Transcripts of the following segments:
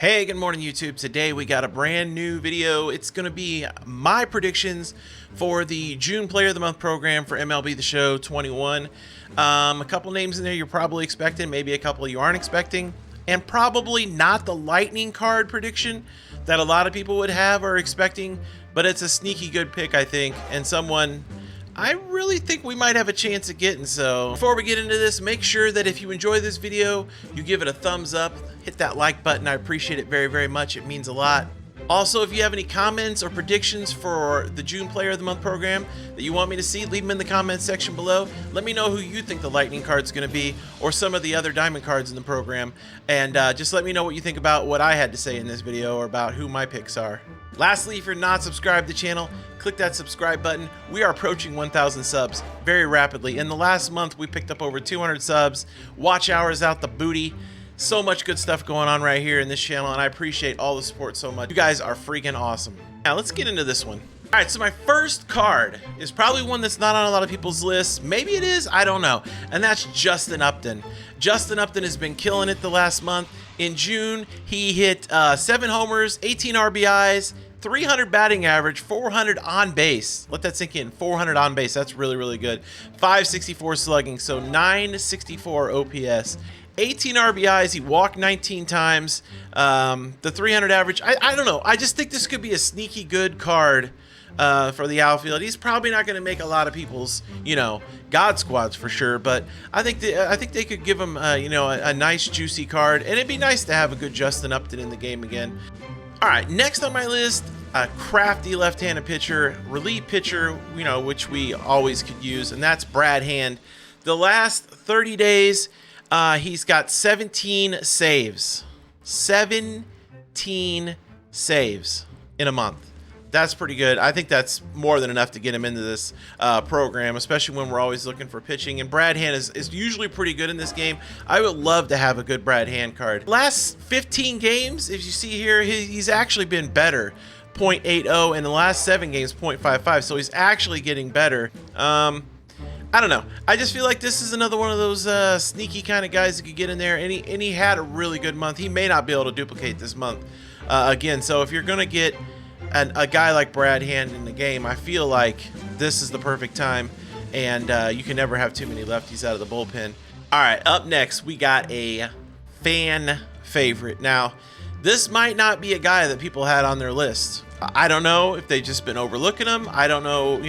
Hey, good morning YouTube. Today we got a brand new video. It's going to be my predictions for the June Player of the Month program for MLB The Show 21. A couple names in there you're probably expecting, maybe a couple you aren't expecting, and probably not the lightning card prediction that a lot of people would have or expecting, but it's a sneaky good pick, I think, and someone I really think we might have a chance at getting. So before we get into this, make sure that if you enjoy this video, you give it a thumbs up, hit that like button. I appreciate it very, very much. It means a lot. Also, if you have any comments or predictions for the June Player of the Month program that you want me to see, leave them in the comments section below. Let me know who you think the lightning card's going to be, or some of the other diamond cards in the program, and just let me know what you think about what I had to say in this video, or about who my picks are. Lastly, if you're not subscribed to the channel, click that subscribe button. We are approaching 1,000 subs very rapidly. In the last month, we picked up over 200 subs. Watch hours out the booty. So much good stuff going on right here in this channel, and I appreciate all the support so much. You guys are freaking awesome. Now, let's get into this one. All right, so my first card is probably one that's not on a lot of people's lists. Maybe it is, I don't know. And that's Justin Upton. Justin Upton has been killing it the last month. In June, he hit 7 homers, 18 RBIs, 300 batting average, 400 on base. Let that sink in. 400 on base. That's really, really good. 564 slugging, so 964 OPS. 18 RBIs. He walked 19 times. The 300 average. I don't know. I just think this could be a sneaky good card for the outfield. He's probably not going to make a lot of people's, God squads for sure, but I think they could give him, a nice juicy card, and it'd be nice to have a good Justin Upton in the game again. All right, next on my list, a crafty left-handed pitcher, relief pitcher, which we always could use, and that's Brad Hand. The last 30 days, he's got 17 saves. 17 saves in a month. That's pretty good. I think that's more than enough to get him into this program, especially when we're always looking for pitching. And Brad Hand is usually pretty good in this game. I would love to have a good Brad Hand card. Last 15 games, if you see here, he's actually been better. 0.80, and the last 7 games, 0.55. So he's actually getting better. I don't know. I just feel like this is another one of those sneaky kind of guys that could get in there. And he had a really good month. He may not be able to duplicate this month again. So if you're going to get a guy like Brad Hand in the game, I feel like this is the perfect time, and you can never have too many lefties out of the bullpen. All right, up next, we got a fan favorite. Now, this might not be a guy that people had on their list. I don't know if they've just been overlooking him. I don't know,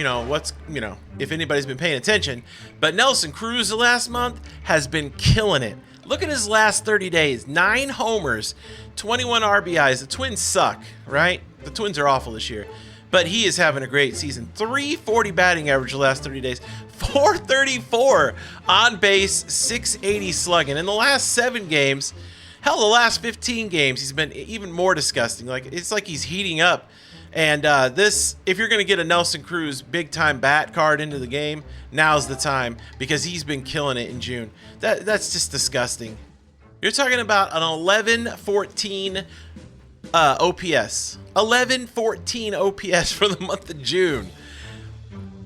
if anybody's been paying attention, but Nelson Cruz the last month has been killing it. Look at his last 30 days, 9 homers, 21 RBIs. The Twins suck, right? The Twins are awful this year, but he is having a great season. 340 batting average the last 30 days, 434 on base, 680 slugging. In the last 7 games, hell, the last 15 games, he's been even more disgusting. It's like he's heating up. And if you're going to get a Nelson Cruz big-time bat card into the game, now's the time, because he's been killing it in June. That's just disgusting. You're talking about an 11-14 OPS. 11-14 OPS for the month of June.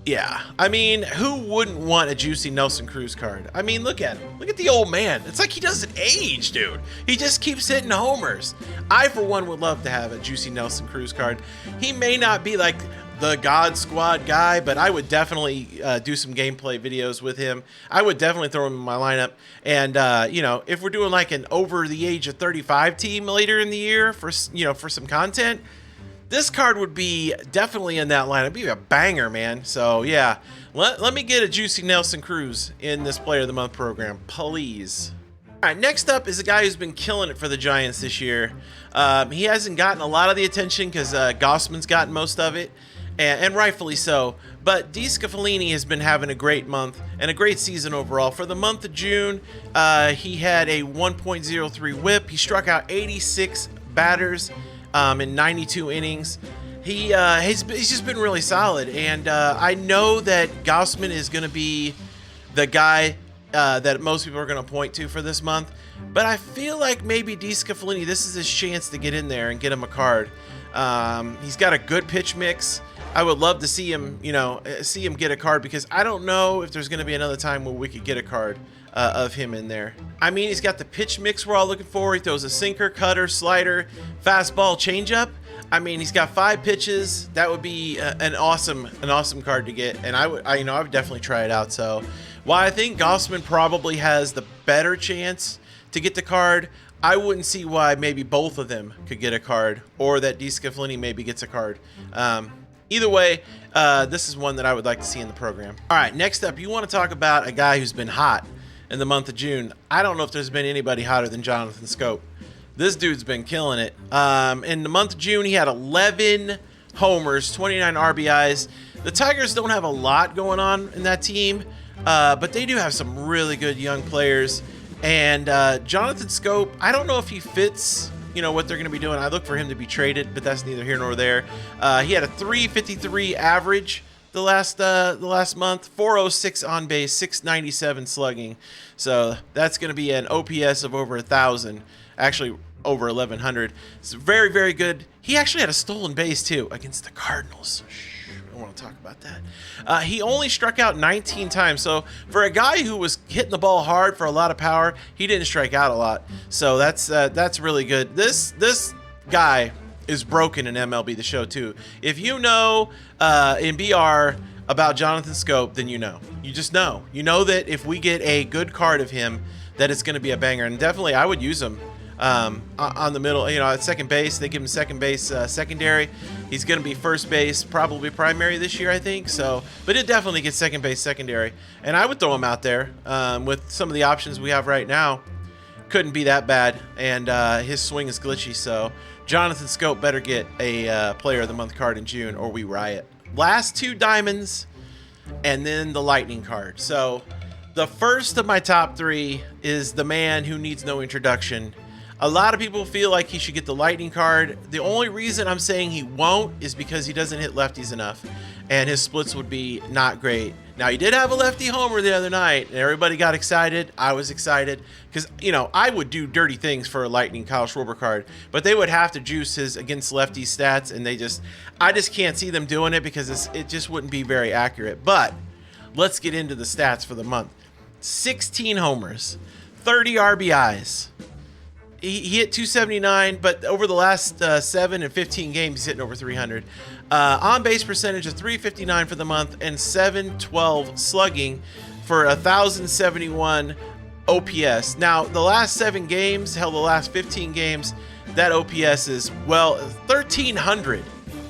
Yeah, I mean, who wouldn't want a juicy Nelson Cruz card? I mean, look at him. Look at the old man. It's like he doesn't age, dude. He just keeps hitting homers. I, for one, would love to have a juicy Nelson Cruz card. He may not be like the God Squad guy, but I would definitely do some gameplay videos with him. I would definitely throw him in my lineup. And, if we're doing like an over the age of 35 team later in the year for some content, this card would be definitely in that lineup. It'd be a banger, man. So, yeah, let me get a juicy Nelson Cruz in this Player of the Month program, please. All right, next up is a guy who's been killing it for the Giants this year. He hasn't gotten a lot of the attention because Gossman's gotten most of it, and rightfully so. But DESCLAFINI has been having a great month and a great season overall. For the month of June, he had a 1.03 whip. He struck out 86 batters in 92 innings. He's just been really solid, and I know that Gossman is going to be the guy that most people are going to point to for this month, but I feel like maybe DESCLAFINI, this is his chance to get in there and get him a card. He's got a good pitch mix. I would love to see him, get a card, because I don't know if there's going to be another time where we could get a card of him in there. I mean, he's got the pitch mix we're all looking for. He throws a sinker, cutter, slider, fastball, changeup. I mean, he's got 5 pitches. That would be an awesome card to get, and I would definitely try it out. So, while I think Gossman probably has the better chance to get the card, I wouldn't see why maybe both of them could get a card, or that DESCLAFINI maybe gets a card. Either way, this is one that I would like to see in the program. All right, next up, you want to talk about a guy who's been hot in the month of June. I don't know if there's been anybody hotter than Jonathan Schoop. This dude's been killing it. In the month of June, he had 11 homers, 29 RBIs. The Tigers don't have a lot going on in that team, but they do have some really good young players. And Jonathan Schoop, I don't know if he fits, what they're going to be doing. I look for him to be traded, but that's neither here nor there. He had a 353 average the last month, 406 on base, 697 slugging. So that's going to be an OPS of over 1,000, actually over 1,100. It's very, very good. He actually had a stolen base too against the Cardinals. I don't want to talk about that. He only struck out 19 times. So for a guy who was hitting the ball hard for a lot of power, he didn't strike out a lot. So that's really good. This guy is broken in MLB The Show too. If you know in BR about Jonathan Schoop, then you know. You just know. You know that if we get a good card of him, that it's going to be a banger. And definitely I would use him on the middle, at second base. They give him second base secondary. He's going to be first base, probably primary this year, I think. So, but it definitely gets second base secondary. And I would throw him out there with some of the options we have right now. Couldn't be that bad. And his swing is glitchy. So Jonathan Schoop better get a Player of the Month card in June, or we riot. Last 2 diamonds, and then the lightning card. So the first of my top 3 is the man who needs no introduction. A lot of people feel like he should get the lightning card. The only reason I'm saying he won't is because he doesn't hit lefties enough, and his splits would be not great. Now, he did have a lefty homer the other night, and everybody got excited. I was excited because, I would do dirty things for a lightning Kyle Schwarber card, but they would have to juice his against lefty stats, and I just can't see them doing it because it just wouldn't be very accurate. But let's get into the stats for the month. 16 homers, 30 RBIs. He hit 279, but over the last 7 and 15 games, he's hitting over 300. On-base percentage of 359 for the month and 712 slugging for 1,071 OPS. Now, the last 7 games, the last 15 games, that OPS is, 1,300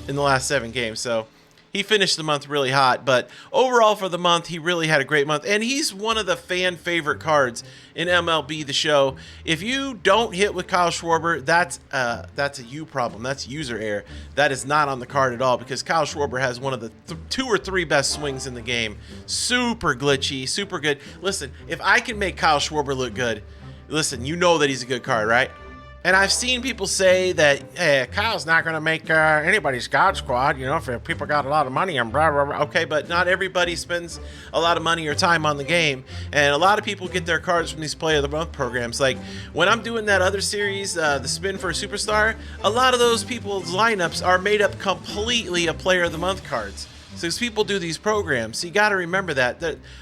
in the last 7 games. So he finished the month really hot, but overall for the month, he really had a great month, and he's one of the fan favorite cards in MLB The Show. If you don't hit with Kyle Schwarber, that's a you problem. That's user error. That is not on the card at all, because Kyle Schwarber has one of the 2 or 3 best swings in the game. Super glitchy, super good. Listen, if I can make Kyle Schwarber look good, listen, you know that he's a good card, right? And I've seen people say that, hey, Kyle's not going to make anybody's God squad, if people got a lot of money and blah, blah, blah. Okay, but not everybody spends a lot of money or time on the game. And a lot of people get their cards from these Player of the Month programs. Like, when I'm doing that other series, the Spin for a Superstar, a lot of those people's lineups are made up completely of Player of the Month cards. So as people do these programs, so you got to remember that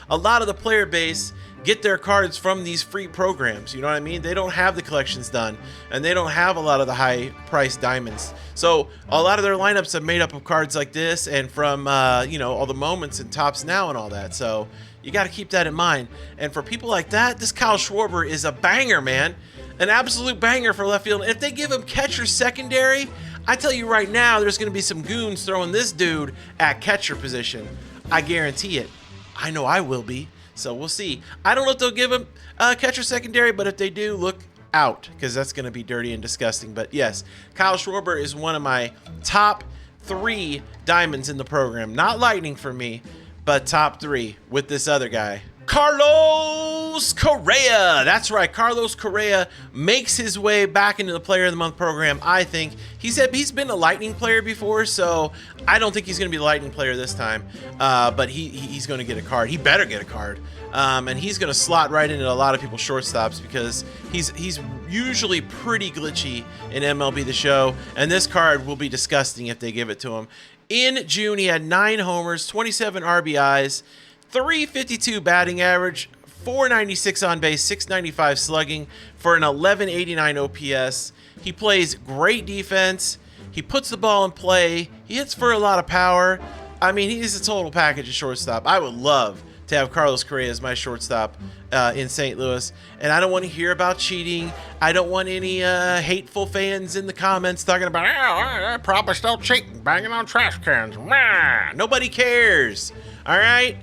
a lot of the player base get their cards from these free programs. You know what I mean? They don't have the collections done, and they don't have a lot of the high price diamonds. So a lot of their lineups are made up of cards like this, and from all the moments and Tops Now and all that. So you got to keep that in mind. And for people like that, this Kyle Schwarber is a banger, man. An absolute banger for left field. If they give him catcher secondary, I tell you right now, there's going to be some goons throwing this dude at catcher position. I guarantee it. I know I will be. So we'll see. I don't know if they'll give him catcher secondary, but if they do, look out, because that's going to be dirty and disgusting. But yes, Kyle Schwarber is one of my top 3 diamonds in the program. Not lightning for me, but top 3 with this other guy. Carlos Correa. That's right. Carlos Correa makes his way back into the Player of the Month program. I think he's been a Lightning player before, so I don't think he's going to be the Lightning player this time. But he's going to get a card. He better get a card. And he's going to slot right into a lot of people's shortstops because he's usually pretty glitchy in MLB The Show. And this card will be disgusting if they give it to him. In June, he had 9 homers, 27 RBIs, 352 batting average, 496 on base, 695 slugging for an 1189 OPS. He plays great defense. He puts the ball in play. He hits for a lot of power. I mean, he's a total package of shortstop. I would love to have Carlos Correa as my shortstop in St. Louis. And I don't want to hear about cheating. I don't want any hateful fans in the comments talking about, probably still cheating, banging on trash cans. Nobody cares. All right?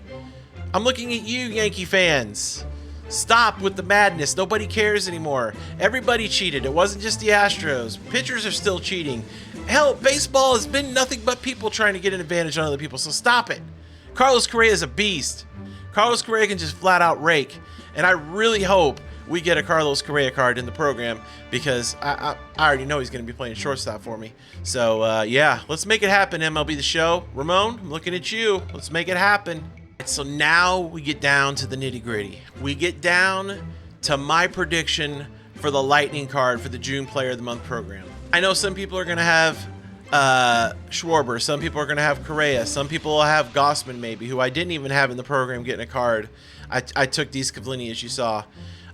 I'm looking at you, Yankee fans. Stop with the madness. Nobody cares anymore. Everybody cheated. It wasn't just the Astros. Pitchers are still cheating. Hell, baseball has been nothing but people trying to get an advantage on other people, so stop it. Carlos Correa is a beast. Carlos Correa can just flat out rake. And I really hope we get a Carlos Correa card in the program because I already know he's going to be playing shortstop for me. So, yeah, let's make it happen, MLB The Show. Ramon, I'm looking at you. Let's make it happen. So now we get down to the nitty-gritty. We get down to my prediction for the Lightning card for the June Player of the Month program. I know some people are going to have Schwarber. Some people are going to have Correa. Some people will have Gossman maybe, who I didn't even have in the program getting a card. I took DESCLAFINI, as you saw.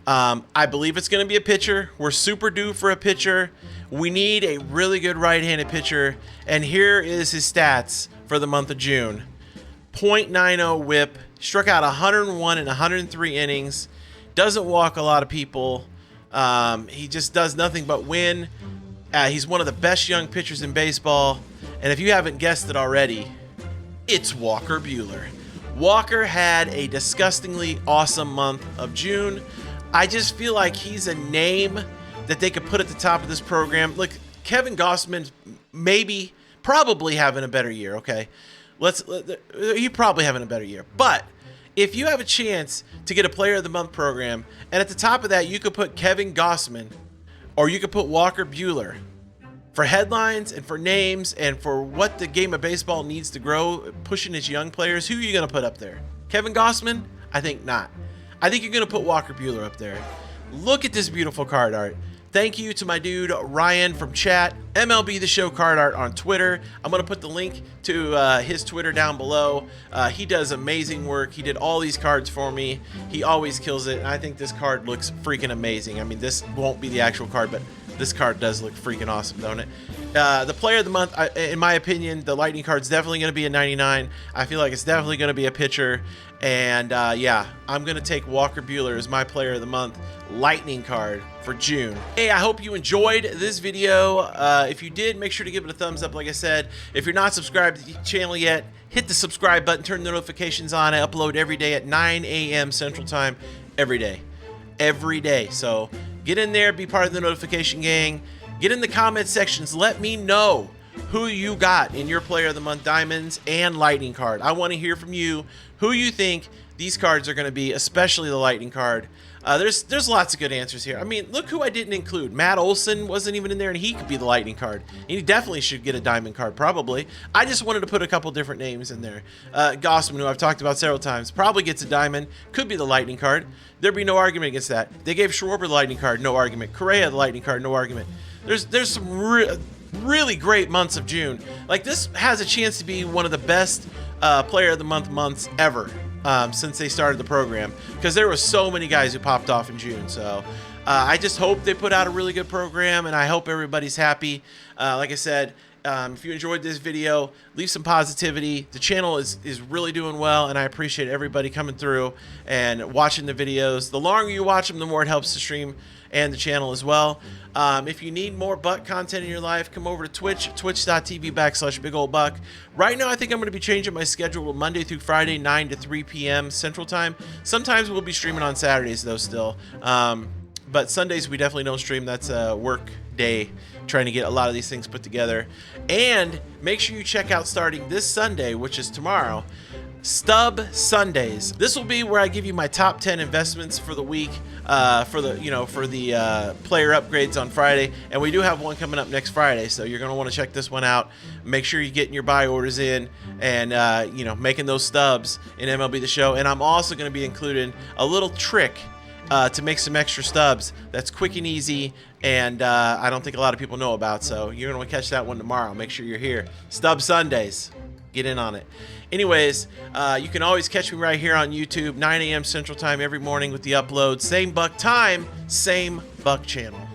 I believe it's going to be a pitcher. We're super due for a pitcher. We need a really good right-handed pitcher. And here is his stats for the month of June. .90 whip. Struck out 101 in 103 innings. Doesn't walk a lot of people. He just does nothing but win. He's one of the best young pitchers in baseball. And if you haven't guessed it already, it's Walker Buehler. Walker had a disgustingly awesome month of June. I just feel like he's a name that they could put at the top of this program. Look, Kevin Gossman probably having a better year, okay? He's probably having a better year. But if you have a chance to get a Player of the Month program, and at the top of that you could put Kevin Gossman, or you could put Walker Buehler, for headlines and for names and for what the game of baseball needs to grow, pushing its young players, who are you going to put up there? Kevin Gossman? I think not. I think you're going to put Walker Buehler up there. Look at this beautiful card art. Thank you to my dude Ryan from chat, MLB The Show card art on Twitter. I'm going to put the link to his Twitter down below. He does amazing work. He did all these cards for me. He always kills it, and I think this card looks freaking amazing. I mean, this won't be the actual card, but this card does look freaking awesome, don't it? The Player of the Month, in my opinion, the Lightning card's definitely going to be a 99. I feel like it's definitely going to be a pitcher. And yeah, I'm going to take Walker Buehler as my Player of the Month Lightning card for June. Hey, I hope you enjoyed this video. If you did, make sure to give it a thumbs up. Like I said, if you're not subscribed to the channel yet, hit the subscribe button, turn the notifications on. I upload every day at 9 a.m. Central Time, every day. So get in there, be part of the notification gang. Get in the comment sections. Let me know who you got in your Player of the Month Diamonds and Lightning card. I want to hear from you who you think these cards are going to be, especially the Lightning card. There's lots of good answers here. I mean, look who I didn't include. Matt Olson wasn't even in there, and he could be the Lightning card. And he definitely should get a Diamond card, probably. I just wanted to put a couple different names in there. Gossman, who I've talked about several times, probably gets a Diamond. Could be the Lightning card. There'd be no argument against that. They gave Schwarber the Lightning card, no argument. Correa the Lightning card, no argument. There's some really great months of June. Like, this has a chance to be one of the best Player of the Month months ever. Since they started the program, because there were so many guys who popped off in June. So I just hope they put out a really good program, and I hope everybody's happy. Like I said, if you enjoyed this video, leave some positivity. The channel is really doing well, and I appreciate everybody coming through and watching the videos. The longer you watch them, the more it helps the stream and the channel as well. If you need more Buck content in your life, come over to Twitch, twitch.tv/BigOldBuck. Right now, I think I'm going to be changing my schedule Monday through Friday, 9 to 3 p.m. Central Time. Sometimes we'll be streaming on Saturdays, though, still. But Sundays, we definitely don't stream. That's a work day, trying to get a lot of these things put together. And make sure you check out, starting this Sunday, which is tomorrow, Stub Sundays. This will be where I give you my top 10 investments for the week, for the player upgrades on Friday, and we do have one coming up next Friday, so you're going to want to check this one out. Make sure you're getting your buy orders in, and making those stubs in MLB The Show. And I'm also going to be including a little trick to make some extra stubs that's quick and easy, and I don't think a lot of people know about, so you're going to catch that one tomorrow. Make sure you're here. Stub Sundays. get in on it. Anyways, you can always catch me right here on YouTube, 9 a.m. Central Time every morning with the upload. Same Buck time, same Buck channel.